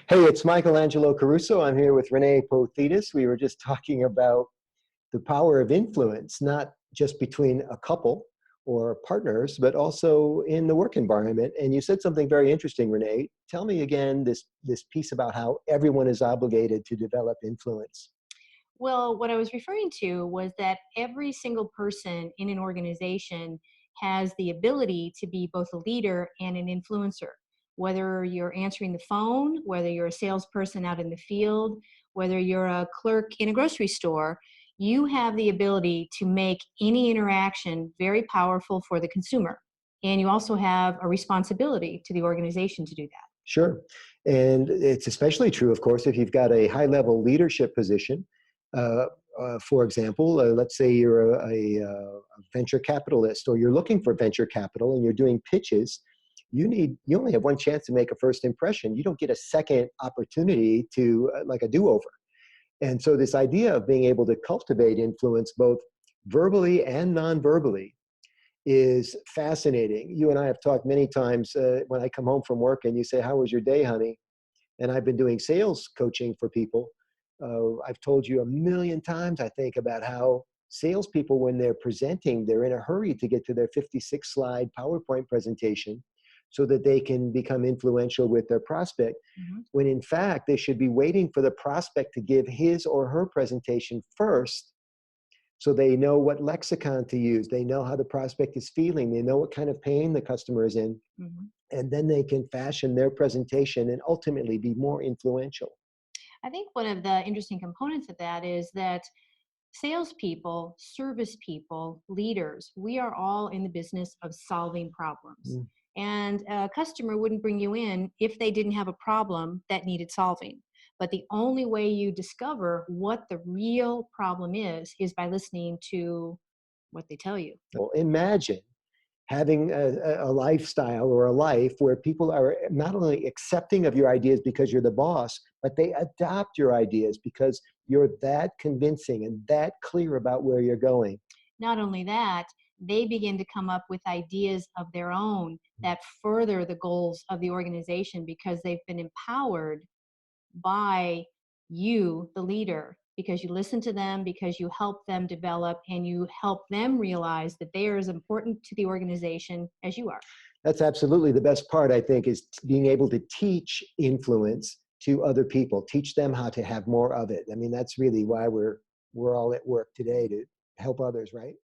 Hey, it's Michael Angelo Caruso. I'm here with Rene Pothetes. We were just talking about the power of influence, not just between a couple or partners, but also in the work environment. And you said something very interesting, Rene. Tell me again this piece about how everyone is obligated to develop influence. Well, what I was referring to was that every single person in an organization has the ability to be both a leader and an influencer. Whether you're answering the phone, whether you're a salesperson out in the field, whether you're a clerk in a grocery store, you have the ability to make any interaction very powerful for the consumer. And you also have a responsibility to the organization to do that. Sure. And it's especially true, of course, if you've got a high level leadership position. Uh, for example, let's say you're a venture capitalist or you're looking for venture capital and you're doing pitches. You only have one chance to make a first impression. You don't get a second opportunity to like a do-over. And so this idea of being able to cultivate influence both verbally and non-verbally is fascinating. You and I have talked many times when I come home from work and you say, "How was your day, honey?" And I've been doing sales coaching for people. I've told you a million times, I think, about how salespeople, when they're presenting, they're in a hurry to get to their 56 slide PowerPoint presentation so that they can become influential with their prospect, Mhm. when in fact, they should be waiting for the prospect to give his or her presentation first so they know what lexicon to use. They know how the prospect is feeling. They know what kind of pain the customer is in. Mhm. And then they can fashion their presentation and ultimately be more influential. I think one of the interesting components of that is that salespeople, service people, leaders, we are all in the business of solving problems. Mm. And a customer wouldn't bring you in if they didn't have a problem that needed solving. But the only way you discover what the real problem is by listening to what they tell you. Well, imagine having a lifestyle or a life where people are not only accepting of your ideas because you're the boss, but they adopt your ideas because you're that convincing and that clear about where you're going. Not only that, they begin to come up with ideas of their own that further the goals of the organization because they've been empowered by you, the leader, because you listen to them, because you help them develop, and you help them realize that they are as important to the organization as you are. That's absolutely the best part, I think, is being able to teach influence to other people, teach them how to have more of it. I mean, that's really why we're all at work today, to help others, right?